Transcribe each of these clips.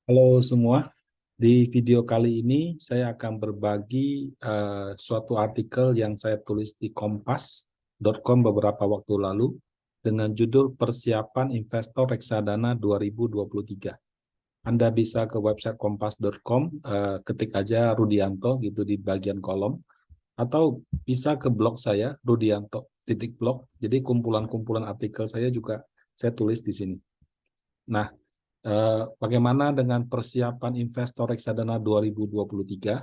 Halo semua, di video kali ini saya akan berbagi suatu artikel yang saya tulis di kompas.com beberapa waktu lalu dengan judul Persiapan Investor Reksadana 2023. Anda bisa ke website kompas.com, ketik aja Rudianto gitu di bagian kolom, atau bisa ke blog saya, Rudianto.blog. Jadi kumpulan-kumpulan artikel saya juga saya tulis di sini. Nah, bagaimana dengan persiapan investor reksadana 2023?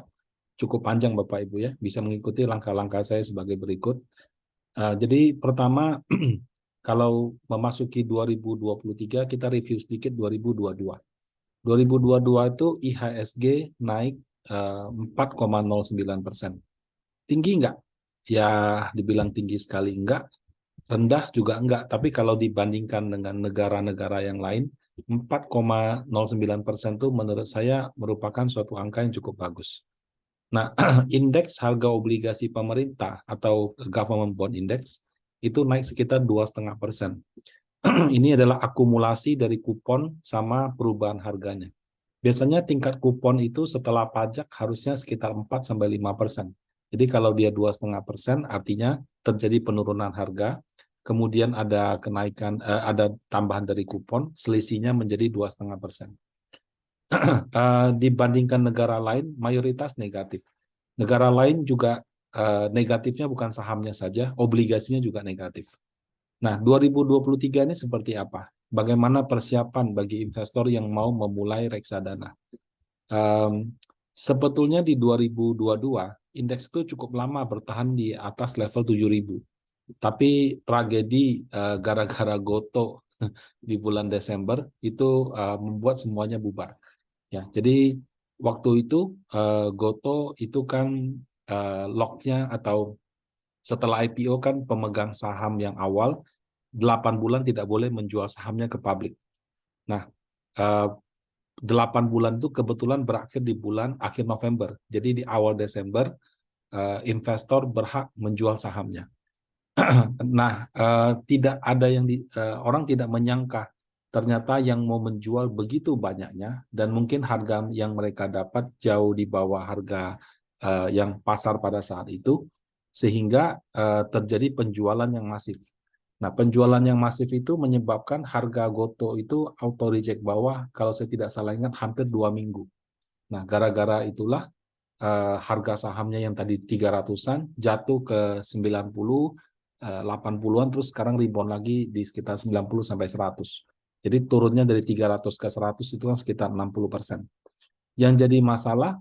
Cukup panjang Bapak Ibu ya, bisa mengikuti langkah-langkah saya sebagai berikut. Jadi pertama, kalau memasuki 2023, kita review sedikit 2022. 2022 itu IHSG naik 4,09%. Tinggi enggak? Ya dibilang tinggi sekali enggak, rendah juga enggak, tapi kalau dibandingkan dengan negara-negara yang lain, 4,09% itu menurut saya merupakan suatu angka yang cukup bagus. Nah, indeks harga obligasi pemerintah atau government bond index itu naik sekitar 2,5%. Ini adalah akumulasi dari kupon sama perubahan harganya. Biasanya tingkat kupon itu setelah pajak harusnya sekitar 4-5%. Jadi kalau dia 2,5%, artinya terjadi penurunan harga, kemudian ada kenaikan, ada tambahan dari kupon, selisihnya menjadi 2,5%. Dibandingkan negara lain, mayoritas negatif. Negara lain juga negatifnya bukan sahamnya saja, obligasinya juga negatif. Nah, 2023 ini seperti apa? Bagaimana persiapan bagi investor yang mau memulai reksadana? Sebetulnya di 2022, indeks itu cukup lama bertahan di atas level 7.000. Tapi tragedi gara-gara Gotoh di bulan Desember itu membuat semuanya bubar. Ya, jadi waktu itu Gotoh itu kan locknya atau setelah IPO kan pemegang saham yang awal 8 bulan tidak boleh menjual sahamnya ke publik. Nah, 8 bulan itu kebetulan berakhir di bulan akhir November. Jadi di awal Desember, investor berhak menjual sahamnya. Nah, tidak ada yang orang tidak menyangka ternyata yang mau menjual begitu banyaknya dan mungkin harga yang mereka dapat jauh di bawah harga yang pasar pada saat itu, sehingga terjadi penjualan yang masif. Nah, penjualan yang masif itu menyebabkan harga Gotoh itu auto reject bawah, kalau saya tidak salah ingat hampir 2 minggu. Nah, gara-gara itulah harga sahamnya yang tadi 300-an jatuh ke 90, 80-an, terus sekarang rebound lagi di sekitar 90 sampai 100. Jadi turunnya dari 300 ke 100 itu kan sekitar 60%. Yang jadi masalah,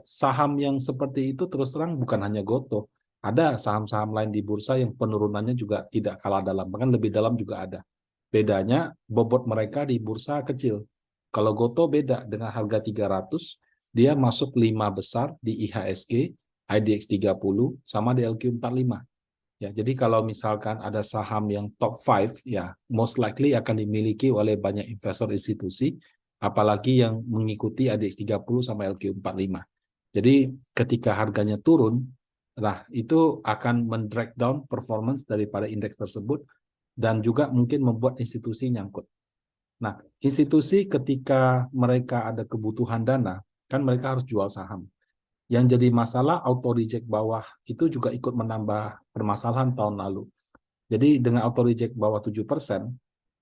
saham yang seperti itu terus terang bukan hanya Gotoh. Ada saham-saham lain di bursa yang penurunannya juga tidak kalah dalam, bahkan lebih dalam juga ada. Bedanya bobot mereka di bursa kecil. Kalau Gotoh beda, dengan harga 300, dia masuk 5 besar di IHSG, IDX 30, sama di LQ45. Ya, jadi kalau misalkan ada saham yang top 5, ya most likely akan dimiliki oleh banyak investor institusi, apalagi yang mengikuti ADX 30 sama LQ45. Jadi ketika harganya turun, nah itu akan mendrag down performance daripada indeks tersebut dan juga mungkin membuat institusi nyangkut. Nah, institusi ketika mereka ada kebutuhan dana, kan mereka harus jual saham. Yang jadi masalah auto reject bawah itu juga ikut menambah permasalahan tahun lalu. Jadi dengan auto reject bawah 7%,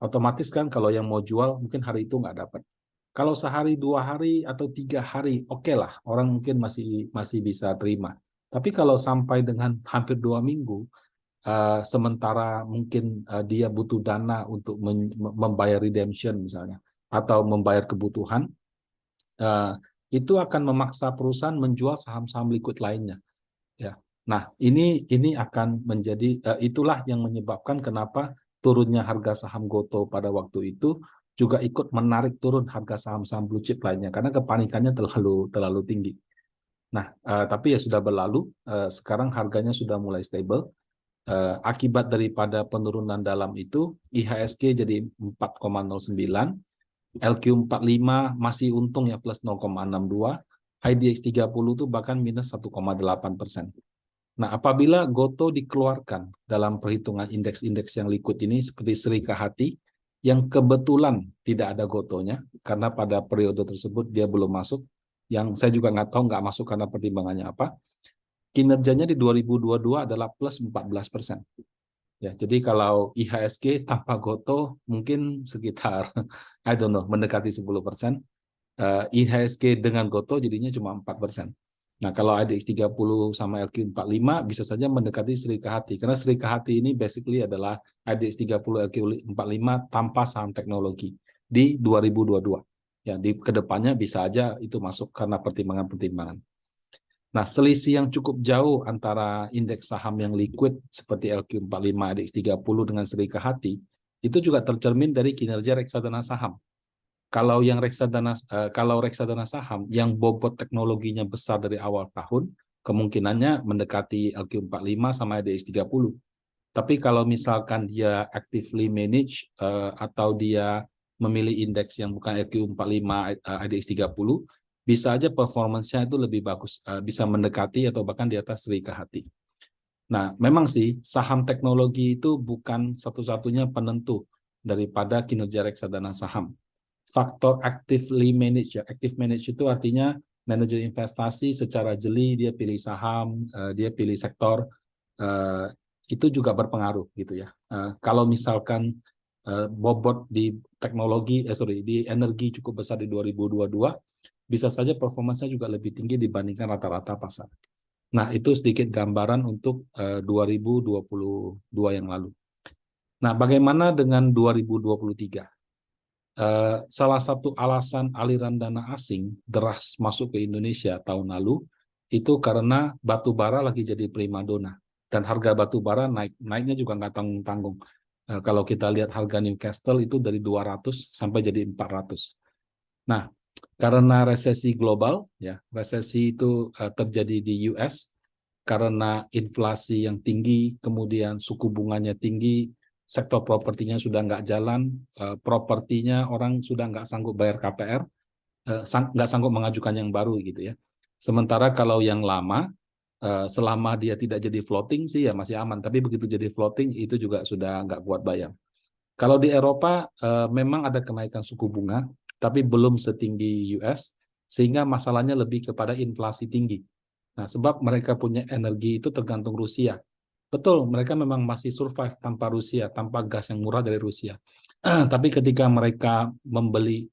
otomatis kan kalau yang mau jual mungkin hari itu nggak dapat. Kalau sehari, 2 hari, atau 3 hari, oke lah, orang mungkin masih bisa terima. Tapi kalau sampai dengan hampir 2 minggu, sementara mungkin dia butuh dana untuk membayar redemption misalnya, atau membayar kebutuhan, itu akan memaksa perusahaan menjual saham-saham liquid lainnya. Ya. Nah, ini akan menjadi itulah yang menyebabkan kenapa turunnya harga saham Gotoh pada waktu itu juga ikut menarik turun harga saham-saham blue chip lainnya karena kepanikannya terlalu tinggi. Nah, tapi ya sudah berlalu, sekarang harganya sudah mulai stable. Akibat daripada penurunan dalam itu, IHSG jadi 4,09, LQ45 masih untung ya plus 0,62, IDX 30 itu bahkan minus 1,8%. Nah, apabila Gotoh dikeluarkan dalam perhitungan indeks-indeks yang liquid ini seperti Serikahati, yang kebetulan tidak ada gotonya, karena pada periode tersebut dia belum masuk, yang saya juga nggak tahu nggak masuk karena pertimbangannya apa, kinerjanya di 2022 adalah plus 14%. Ya, jadi kalau IHSG tanpa goto mungkin sekitar, I don't know, mendekati 10%. IHSG dengan goto jadinya cuma 4%. Nah, kalau ADX 30 sama LQ45 bisa saja mendekati Sri Kahati. Karena Sri Kahati ini basically adalah ADX 30 LQ45 tanpa saham teknologi di 2022. Ya, di kedepannya bisa aja itu masuk karena pertimbangan-pertimbangan. Nah, selisih yang cukup jauh antara indeks saham yang liquid seperti LQ45, ADX 30 dengan Sri Kahati itu juga tercermin dari kinerja reksadana saham. Kalau reksadana saham yang bobot teknologinya besar dari awal tahun, kemungkinannya mendekati LQ45 sama ADX 30. Tapi kalau misalkan dia actively manage atau dia memilih indeks yang bukan LQ45, ADX 30, bisa aja performance-nya itu lebih bagus, bisa mendekati atau bahkan di atas Sri Kahati. Nah, memang sih saham teknologi itu bukan satu-satunya penentu daripada kinerja reksadana saham. Faktor actively manage, ya. Active manage itu artinya manajer investasi secara jeli, dia pilih saham, dia pilih sektor, itu juga berpengaruh gitu ya. Kalau misalkan bobot di teknologi, di energi cukup besar di 2022, bisa saja performanya juga lebih tinggi dibandingkan rata-rata pasar. Nah, itu sedikit gambaran untuk 2022 yang lalu. Nah, bagaimana dengan 2023? Salah satu alasan aliran dana asing deras masuk ke Indonesia tahun lalu itu karena batu bara lagi jadi primadona dan harga batu bara naiknya juga nggak tanggung-tanggung. Kalau kita lihat harga Newcastle itu dari 200 sampai jadi 400. Nah, karena resesi global, ya resesi itu terjadi di US karena inflasi yang tinggi, kemudian suku bunganya tinggi, sektor propertinya sudah nggak jalan, propertinya orang sudah nggak sanggup bayar KPR, nggak sanggup mengajukan yang baru gitu ya. Sementara kalau yang lama, selama dia tidak jadi floating sih ya masih aman, tapi begitu jadi floating itu juga sudah nggak kuat bayar. Kalau di Eropa memang ada kenaikan suku bunga, tapi belum setinggi US, sehingga masalahnya lebih kepada inflasi tinggi. Nah, sebab mereka punya energi itu tergantung Rusia. Betul, mereka memang masih survive tanpa Rusia, tanpa gas yang murah dari Rusia. Tapi ketika mereka membeli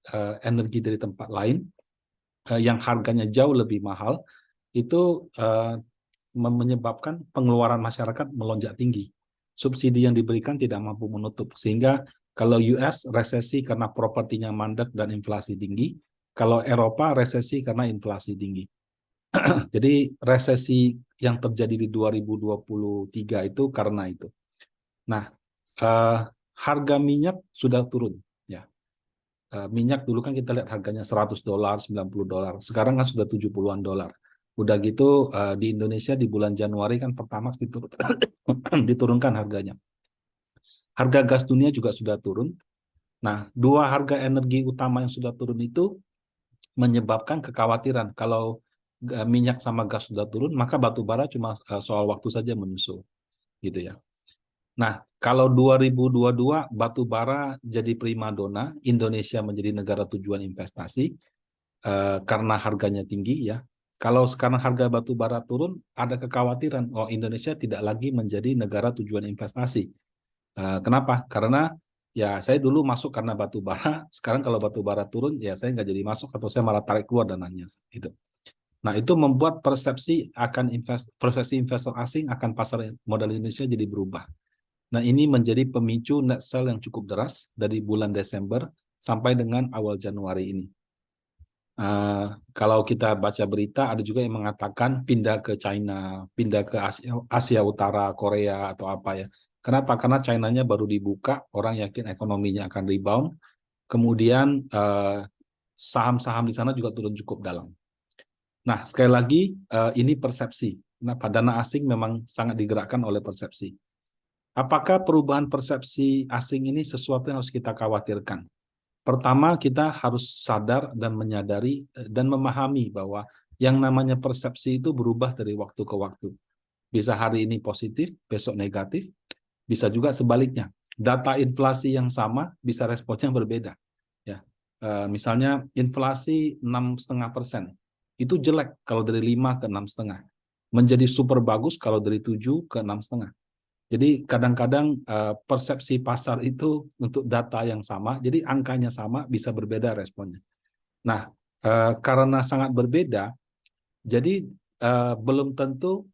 energi dari tempat lain, yang harganya jauh lebih mahal, itu menyebabkan pengeluaran masyarakat melonjak tinggi. Subsidi yang diberikan tidak mampu menutup, sehingga kalau US resesi karena propertinya mandek dan inflasi tinggi, kalau Eropa resesi karena inflasi tinggi. Jadi resesi yang terjadi di 2023 itu karena itu. Nah, harga minyak sudah turun. Ya. Minyak dulu kan kita lihat harganya $100, $90. Sekarang kan sudah 70-an dolar. Udah gitu di Indonesia di bulan Januari kan Pertamax diturunkan harganya. Harga gas dunia juga sudah turun. Nah, dua harga energi utama yang sudah turun itu menyebabkan kekhawatiran kalau minyak sama gas sudah turun, maka batu bara cuma soal waktu saja menyusul, gitu ya. Nah, kalau 2022 batu bara jadi primadona, Indonesia menjadi negara tujuan investasi karena harganya tinggi ya. Kalau sekarang harga batu bara turun, ada kekhawatiran, oh Indonesia tidak lagi menjadi negara tujuan investasi. Kenapa? Karena ya saya dulu masuk karena batu bara, sekarang kalau batu bara turun, ya saya nggak jadi masuk atau saya malah tarik keluar dananya. Gitu. Nah, itu membuat persepsi investor asing akan pasar modal Indonesia jadi berubah. Nah, ini menjadi pemicu net sell yang cukup deras dari bulan Desember sampai dengan awal Januari ini. Kalau kita baca berita, ada juga yang mengatakan pindah ke China, pindah ke Asia Utara, Korea, atau apa ya. Kenapa? Karena China-nya baru dibuka, orang yakin ekonominya akan rebound. Kemudian saham-saham di sana juga turun cukup dalam. Nah, sekali lagi, ini persepsi. Nah, dana asing memang sangat digerakkan oleh persepsi. Apakah perubahan persepsi asing ini sesuatu yang harus kita khawatirkan? Pertama, kita harus sadar dan menyadari dan memahami bahwa yang namanya persepsi itu berubah dari waktu ke waktu. Bisa hari ini positif, besok negatif, bisa juga sebaliknya. data inflasi yang sama bisa responnya berbeda. Ya, misalnya inflasi 6,5%, itu jelek kalau dari 5 ke 6,5. Menjadi super bagus kalau dari 7 ke 6,5. Jadi kadang-kadang persepsi pasar itu untuk data yang sama, jadi angkanya sama bisa berbeda responnya. Nah, karena sangat berbeda, jadi belum tentu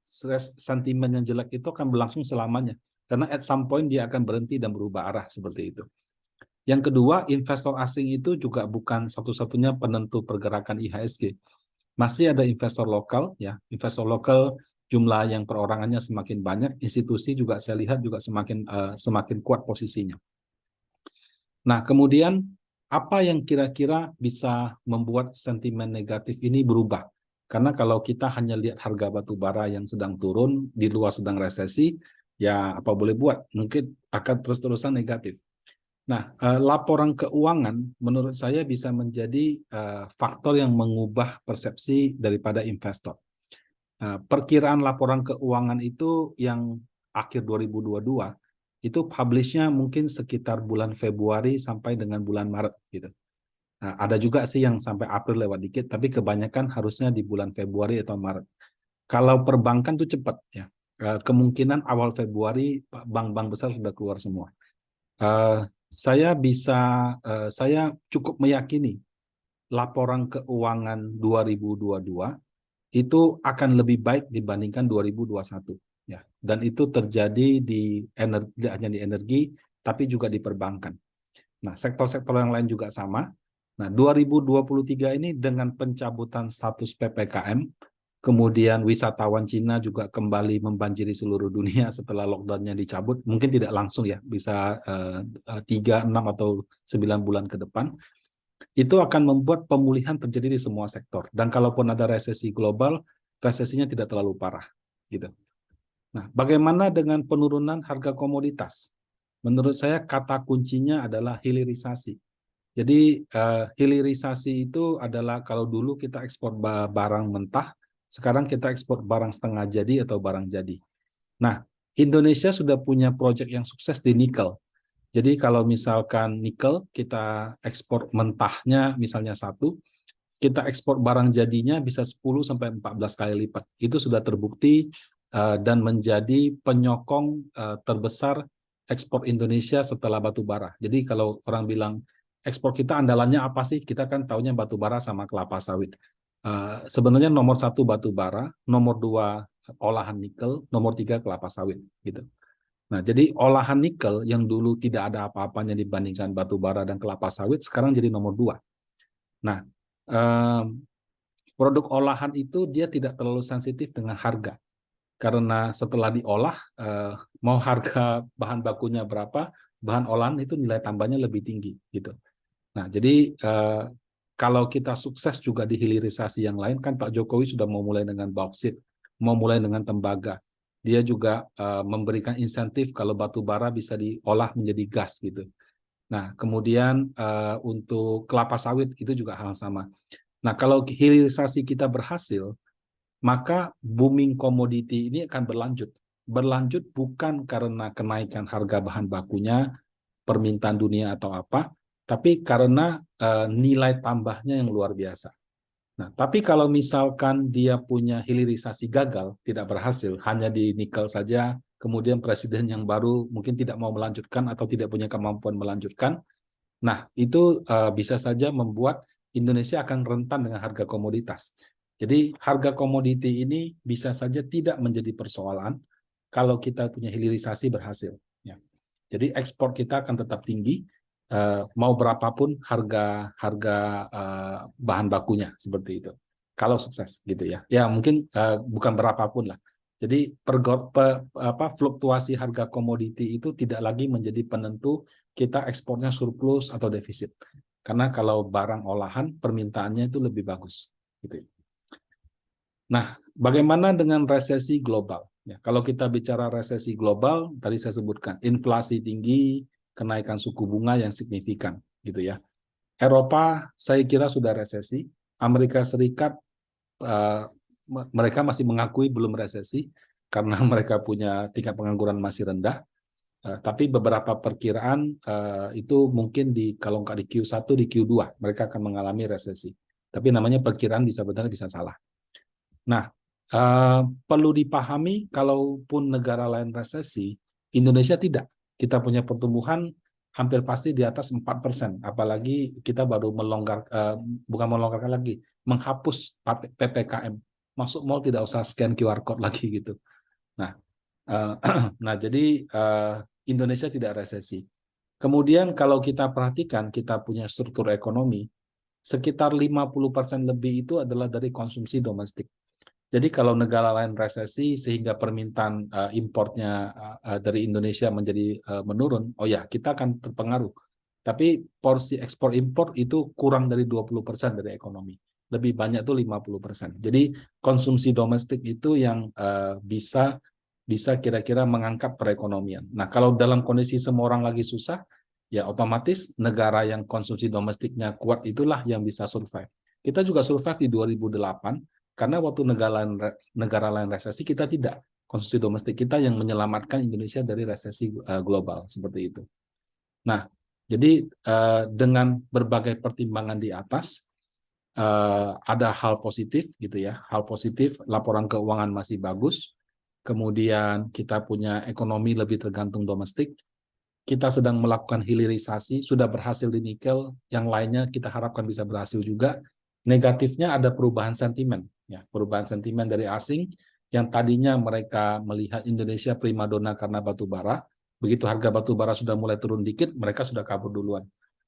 sentimen yang jelek itu akan berlangsung selamanya. Karena at some point dia akan berhenti dan berubah arah seperti itu. Yang kedua, investor asing itu juga bukan satu-satunya penentu pergerakan IHSG. Masih ada investor lokal, ya, investor lokal jumlah yang perorangannya semakin banyak, institusi juga saya lihat juga semakin kuat posisinya. Nah, kemudian apa yang kira-kira bisa membuat sentimen negatif ini berubah? Karena kalau kita hanya lihat harga batu bara yang sedang turun, di luar sedang resesi, ya apa boleh buat, mungkin akan terus-terusan negatif. Nah, laporan keuangan menurut saya bisa menjadi faktor yang mengubah persepsi daripada investor. Perkiraan laporan keuangan itu yang akhir 2022 itu publish-nya mungkin sekitar bulan Februari sampai dengan bulan Maret gitu. Nah, ada juga sih yang sampai April lewat dikit, tapi kebanyakan harusnya di bulan Februari atau Maret. Kalau perbankan tuh cepat ya. Kemungkinan awal Februari bank-bank besar sudah keluar semua. Saya cukup meyakini laporan keuangan 2022 itu akan lebih baik dibandingkan 2021 ya. Dan itu terjadi di energi, tidak hanya di energi tapi juga di perbankan. Nah, sektor-sektor yang lain juga sama. Nah, 2023 ini dengan pencabutan status PPKM, kemudian wisatawan Cina juga kembali membanjiri seluruh dunia setelah lockdown-nya dicabut, mungkin tidak langsung ya, bisa 3, 6 atau 9 bulan ke depan. Itu akan membuat pemulihan terjadi di semua sektor. Dan kalaupun ada resesi global, resesinya tidak terlalu parah. Gitu. Nah, bagaimana dengan penurunan harga komoditas? Menurut saya kata kuncinya adalah hilirisasi. Jadi hilirisasi itu adalah kalau dulu kita ekspor barang mentah, sekarang kita ekspor barang setengah jadi atau barang jadi. Nah, Indonesia sudah punya proyek yang sukses di nikel. Jadi kalau misalkan nikel kita ekspor mentahnya misalnya 1, kita ekspor barang jadinya bisa 10 sampai 14 kali lipat. Itu sudah terbukti dan menjadi penyokong terbesar ekspor Indonesia setelah batu bara. Jadi kalau orang bilang ekspor kita andalannya apa sih? Kita kan taunya batu bara sama kelapa sawit. Sebenarnya nomor 1 batu bara, nomor 2 olahan nikel, nomor 3 kelapa sawit gitu. Nah, jadi olahan nikel yang dulu tidak ada apa-apanya dibandingkan batu bara dan kelapa sawit, sekarang jadi nomor 2. Nah, produk olahan itu dia tidak terlalu sensitif dengan harga. Karena setelah diolah, mau harga bahan bakunya berapa, bahan olahan itu nilai tambahnya lebih tinggi. Gitu. Nah, jadi kalau kita sukses juga di hilirisasi yang lain, kan Pak Jokowi sudah mau mulai dengan bauksit, mau mulai dengan tembaga. Dia juga memberikan insentif kalau batu bara bisa diolah menjadi gas gitu. Nah, kemudian untuk kelapa sawit itu juga hal sama. Nah, kalau hilirisasi kita berhasil, maka booming komoditi ini akan berlanjut. Berlanjut bukan karena kenaikan harga bahan bakunya, permintaan dunia atau apa, tapi karena nilai tambahnya yang luar biasa. Nah, tapi kalau misalkan dia punya hilirisasi gagal, tidak berhasil, hanya di nikel saja, kemudian presiden yang baru mungkin tidak mau melanjutkan atau tidak punya kemampuan melanjutkan, nah itu bisa saja membuat Indonesia akan rentan dengan harga komoditas. Jadi harga komoditi ini bisa saja tidak menjadi persoalan kalau kita punya hilirisasi berhasil. Ya. Jadi ekspor kita akan tetap tinggi, mau berapapun harga bahan bakunya seperti itu. Kalau sukses gitu ya. Ya mungkin bukan berapapun lah. Jadi fluktuasi harga komoditi itu tidak lagi menjadi penentu kita ekspornya surplus atau defisit. Karena kalau barang olahan permintaannya itu lebih bagus. Gitu. Nah, bagaimana dengan resesi global? Ya, kalau kita bicara resesi global, tadi saya sebutkan inflasi tinggi, kenaikan suku bunga yang signifikan, gitu ya. Eropa saya kira sudah resesi, Amerika Serikat mereka masih mengakui belum resesi karena mereka punya tingkat pengangguran masih rendah. Tapi beberapa perkiraan itu mungkin kalau nggak di Q1 di Q2 mereka akan mengalami resesi. Tapi namanya perkiraan bisa benar bisa salah. Nah, perlu dipahami kalaupun negara lain resesi, Indonesia tidak. Kita punya pertumbuhan hampir pasti di atas 4%. Apalagi kita baru bukan melonggarkan lagi, menghapus PPKM. Masuk mall tidak usah scan QR code lagi gitu. Nah, nah jadi Indonesia tidak resesi. Kemudian kalau kita perhatikan, kita punya struktur ekonomi, sekitar 50% lebih itu adalah dari konsumsi domestik. Jadi kalau negara lain resesi sehingga permintaan importnya dari Indonesia menjadi menurun, oh ya kita akan terpengaruh. Tapi porsi ekspor impor itu kurang dari 20% dari ekonomi. Lebih banyak tuh 50%. Jadi konsumsi domestik itu yang bisa kira-kira mengangkat perekonomian. Nah, kalau dalam kondisi semua orang lagi susah, ya otomatis negara yang konsumsi domestiknya kuat itulah yang bisa survive. Kita juga survive di 2008 karena waktu negara lain resesi kita tidak. Konsumsi domestik kita yang menyelamatkan Indonesia dari resesi global seperti itu. Nah, jadi dengan berbagai pertimbangan di atas ada hal positif gitu ya. Hal positif laporan keuangan masih bagus. Kemudian kita punya ekonomi lebih tergantung domestik. Kita sedang melakukan hilirisasi, sudah berhasil di nikel, yang lainnya kita harapkan bisa berhasil juga. Negatifnya ada perubahan sentimen, ya, perubahan sentimen dari asing yang tadinya mereka melihat Indonesia primadona karena batu bara, begitu harga batu bara sudah mulai turun dikit, mereka sudah kabur duluan.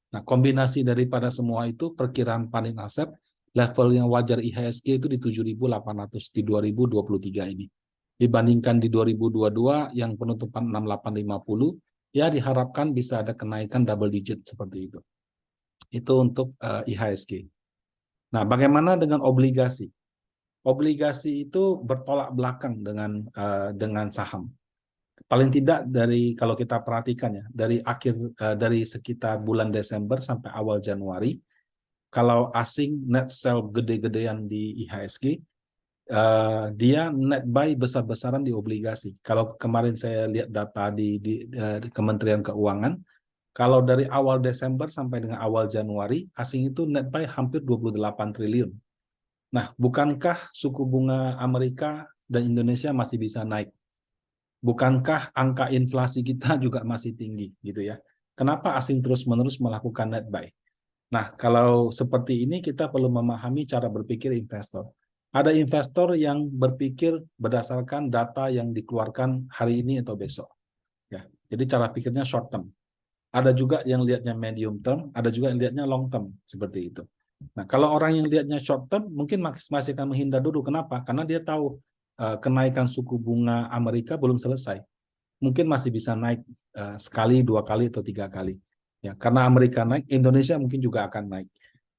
Nah, kombinasi daripada semua itu, perkiraan panik aset, level yang wajar IHSG itu di 7.800 di 2023 ini. Dibandingkan di 2022 yang penutupan 6850, ya diharapkan bisa ada kenaikan double digit seperti itu. Itu untuk IHSG. Nah, bagaimana dengan obligasi? Obligasi itu bertolak belakang dengan saham. Paling tidak kalau kita perhatikan ya, dari sekitar bulan Desember sampai awal Januari, kalau asing net sell gede-gedean di IHSG, dia net buy besar-besaran di obligasi. Kalau kemarin saya lihat data di Kementerian Keuangan, kalau dari awal Desember sampai dengan awal Januari, asing itu net buy hampir 28 triliun. Nah, bukankah suku bunga Amerika dan Indonesia masih bisa naik? Bukankah angka inflasi kita juga masih tinggi gitu ya? Kenapa asing terus-menerus melakukan net buy? Nah, kalau seperti ini kita perlu memahami cara berpikir investor. Ada investor yang berpikir berdasarkan data yang dikeluarkan hari ini atau besok. Ya, jadi cara pikirnya short term. Ada juga yang lihatnya medium term, ada juga yang lihatnya long term seperti itu. Nah, kalau orang yang lihatnya short term mungkin masih akan menghindar dulu. Kenapa? Karena dia tahu kenaikan suku bunga Amerika belum selesai. Mungkin masih bisa naik sekali, 2 kali, atau 3 kali. Ya, karena Amerika naik, Indonesia mungkin juga akan naik.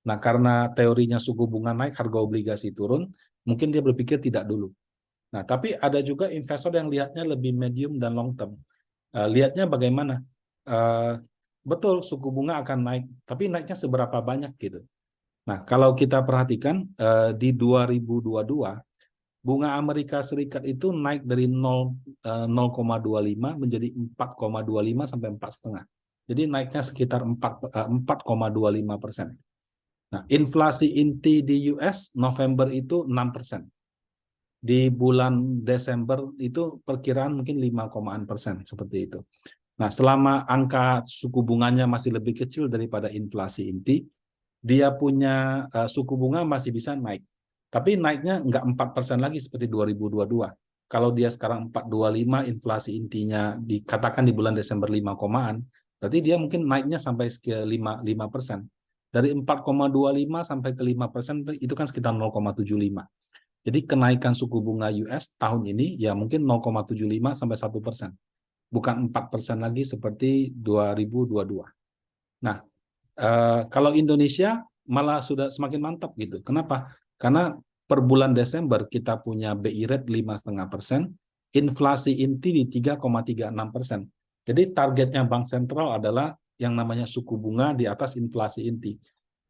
Nah, karena teorinya suku bunga naik, harga obligasi turun, mungkin dia berpikir tidak dulu. Nah, tapi ada juga investor yang lihatnya lebih medium dan long term. Lihatnya bagaimana? Betul, suku bunga akan naik, tapi naiknya seberapa banyak gitu. Nah, kalau kita perhatikan di 2022, bunga Amerika Serikat itu naik dari 0,25 menjadi 4,25 sampai 4,5. Jadi naiknya sekitar 4,25%. Nah, inflasi inti di US November itu 6%. Di bulan Desember itu perkiraan mungkin 5,an% seperti itu. Nah, selama angka suku bunganya masih lebih kecil daripada inflasi inti, dia punya suku bunga masih bisa naik. Tapi naiknya nggak 4% lagi seperti 2022. Kalau dia sekarang 4,25, inflasi intinya dikatakan di bulan Desember 5,an, berarti dia mungkin naiknya sampai ke 5%. Dari 4,25 sampai ke 5% itu kan sekitar 0,75. Jadi kenaikan suku bunga US tahun ini ya mungkin 0,75 sampai 1%. Bukan 4% lagi seperti 2022. Nah, kalau Indonesia malah sudah semakin mantap gitu. Kenapa? Karena per bulan Desember kita punya BI rate 5,5%, inflasi inti di 3,36%. Jadi targetnya Bank Sentral adalah yang namanya suku bunga di atas inflasi inti.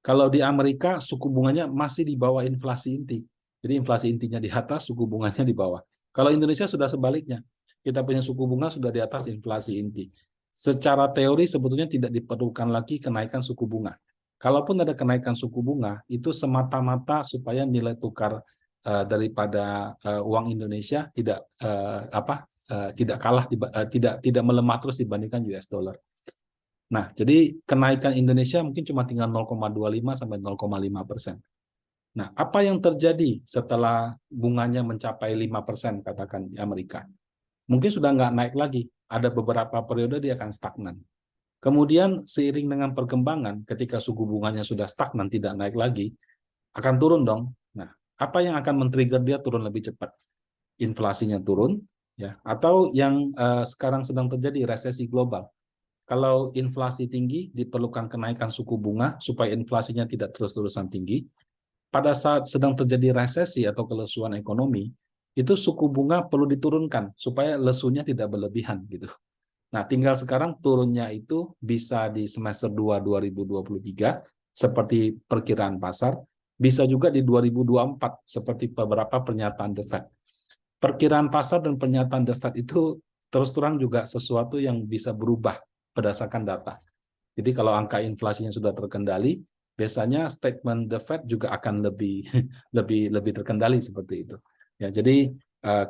Kalau di Amerika suku bunganya masih di bawah inflasi inti. Jadi inflasi intinya di atas, suku bunganya di bawah. Kalau Indonesia sudah sebaliknya. kita punya suku bunga sudah di atas inflasi inti. Secara teori sebetulnya tidak diperlukan lagi kenaikan suku bunga. Kalaupun ada kenaikan suku bunga, itu semata-mata supaya nilai tukar daripada uang Indonesia tidak kalah, tidak melemah terus dibandingkan US dollar. Nah, jadi kenaikan Indonesia mungkin cuma tinggal 0,25 sampai 0,5%. Nah, apa yang terjadi setelah bunganya mencapai 5% katakan di Amerika? Mungkin sudah nggak naik lagi. Ada beberapa periode dia akan stagnan. Kemudian seiring dengan perkembangan, ketika suku bunganya sudah stagnan, tidak naik lagi, akan turun dong. Nah, apa yang akan men-trigger dia turun lebih cepat? Inflasinya turun, ya, atau yang sekarang sedang terjadi resesi global. Kalau inflasi tinggi, diperlukan kenaikan suku bunga supaya inflasinya tidak terus-terusan tinggi. Pada saat sedang terjadi resesi atau kelesuan ekonomi, itu suku bunga perlu diturunkan supaya lesunya tidak berlebihan gitu. Nah, tinggal sekarang turunnya itu bisa di semester 2 2023 seperti perkiraan pasar, bisa juga di 2024 seperti beberapa pernyataan The Fed. Perkiraan pasar dan pernyataan The Fed itu terus terang juga sesuatu yang bisa berubah berdasarkan data. Jadi kalau angka inflasinya sudah terkendali, biasanya statement The Fed juga akan lebih lebih terkendali seperti itu. Ya, jadi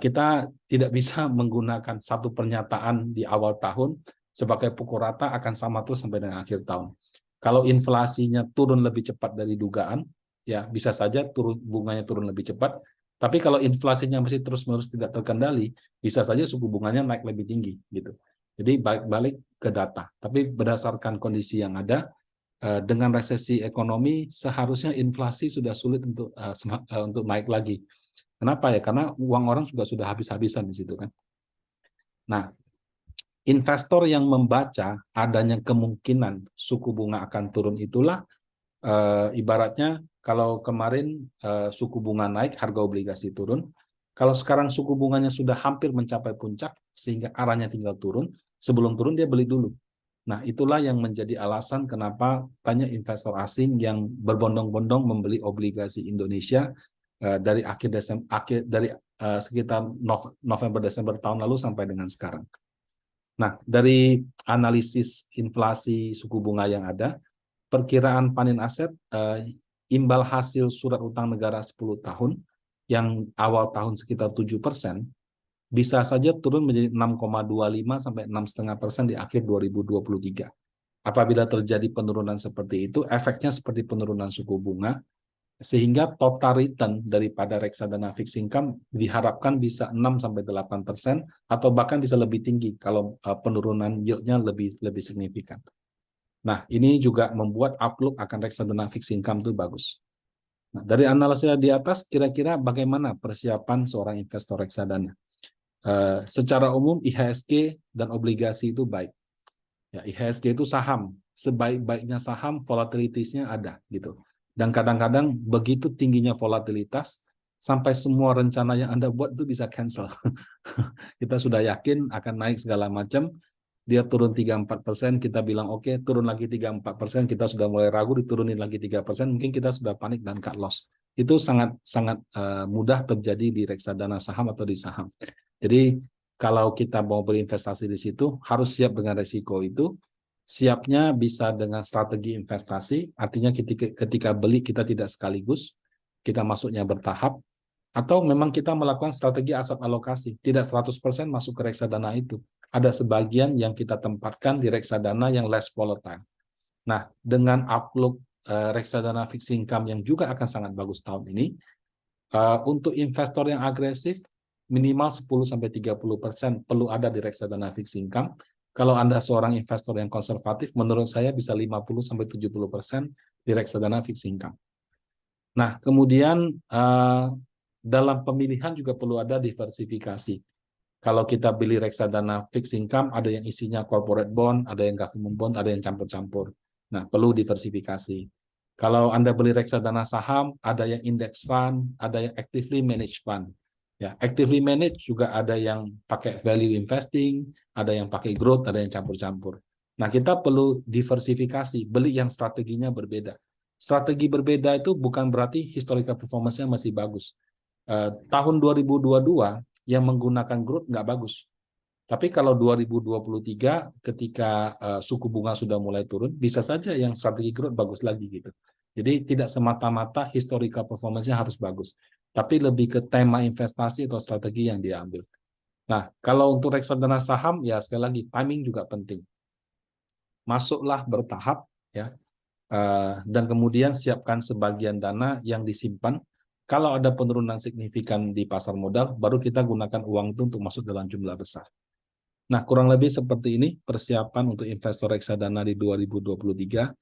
kita tidak bisa menggunakan satu pernyataan di awal tahun sebagai pukul rata akan sama terus sampai dengan akhir tahun. Kalau inflasinya turun lebih cepat dari dugaan, ya bisa saja bunganya turun lebih cepat. Tapi kalau inflasinya masih terus-menerus tidak terkendali, bisa saja suku bunganya naik lebih tinggi gitu. Jadi balik ke data. Tapi berdasarkan kondisi yang ada, dengan resesi ekonomi seharusnya inflasi sudah sulit untuk naik lagi. Kenapa ya? Karena uang orang juga sudah habis-habisan di situ kan. Nah, investor yang membaca adanya kemungkinan suku bunga akan turun itulah ibaratnya kalau kemarin suku bunga naik, harga obligasi turun. Kalau sekarang suku bunganya sudah hampir mencapai puncak, sehingga arahnya tinggal turun, sebelum turun dia beli dulu. Nah, itulah yang menjadi alasan kenapa banyak investor asing yang berbondong-bondong membeli obligasi Indonesia dari sekitar November Desember tahun lalu sampai dengan sekarang. Nah, dari analisis inflasi suku bunga yang ada, perkiraan panen aset imbal hasil surat utang negara 10 tahun yang awal tahun sekitar 7%, bisa saja turun menjadi 6,25 sampai 6,5% di akhir 2023. Apabila terjadi penurunan seperti itu, efeknya seperti penurunan suku bunga, sehingga total return daripada reksadana fixed income diharapkan bisa 6 sampai 8% atau bahkan bisa lebih tinggi kalau penurunan yield-nya lebih signifikan. Nah, ini juga membuat outlook akan reksadana fixed income itu bagus. Nah, dari analisis di atas, kira-kira bagaimana persiapan seorang investor reksadana? Secara umum IHSG dan obligasi itu baik. Ya, IHSG itu saham, sebaik-baiknya saham volatilitasnya ada gitu. Dan kadang-kadang begitu tingginya volatilitas sampai semua rencana yang Anda buat itu bisa cancel. Kita sudah yakin akan naik segala macam, dia turun 3-4%, kita bilang oke, turun lagi 3-4%, kita sudah mulai ragu, diturunin lagi 3%, mungkin kita sudah panik dan cut loss. Itu sangat mudah terjadi di reksadana saham atau di saham. Jadi kalau kita mau berinvestasi di situ, harus siap dengan resiko itu. Siapnya bisa dengan strategi investasi, artinya ketika beli kita tidak sekaligus, kita masuknya bertahap, atau memang kita melakukan strategi aset alokasi, tidak 100% masuk ke reksadana itu. Ada sebagian yang kita tempatkan di reksadana yang less volatile. Nah, dengan outlook reksadana fixed income yang juga akan sangat bagus tahun ini, untuk investor yang agresif, minimal 10-30% perlu ada di reksadana fixed income. Kalau Anda seorang investor yang konservatif, menurut saya bisa 50-70% di reksadana fixed income. Nah, kemudian dalam pemilihan juga perlu ada diversifikasi. Kalau kita beli reksadana fixed income, ada yang isinya corporate bond, ada yang government bond, ada yang campur-campur. Nah, perlu diversifikasi. Kalau Anda beli reksadana saham, ada yang index fund, ada yang actively managed fund. Ya, actively managed juga ada yang pakai value investing, ada yang pakai growth, ada yang campur-campur. Nah, kita perlu diversifikasi, beli yang strateginya berbeda. Strategi berbeda itu bukan berarti historical performance-nya masih bagus. Tahun 2022 yang menggunakan growth nggak bagus. Tapi kalau 2023 ketika suku bunga sudah mulai turun, bisa saja yang strategi growth bagus lagi gitu. Jadi tidak semata-mata historical performance-nya harus bagus, tapi lebih ke tema investasi atau strategi yang diambil. Nah, kalau untuk reksadana saham, ya sekali lagi timing juga penting. Masuklah bertahap, ya, dan kemudian siapkan sebagian dana yang disimpan. Kalau ada penurunan signifikan di pasar modal, baru kita gunakan uang itu untuk masuk dalam jumlah besar. Nah, kurang lebih seperti ini persiapan untuk investor reksadana di 2023.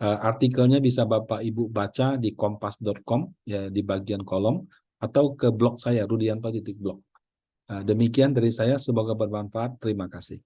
Artikelnya bisa Bapak Ibu baca di kompas.com ya di bagian kolom atau ke blog saya rudianto.blog. Demikian dari saya, semoga bermanfaat. Terima kasih.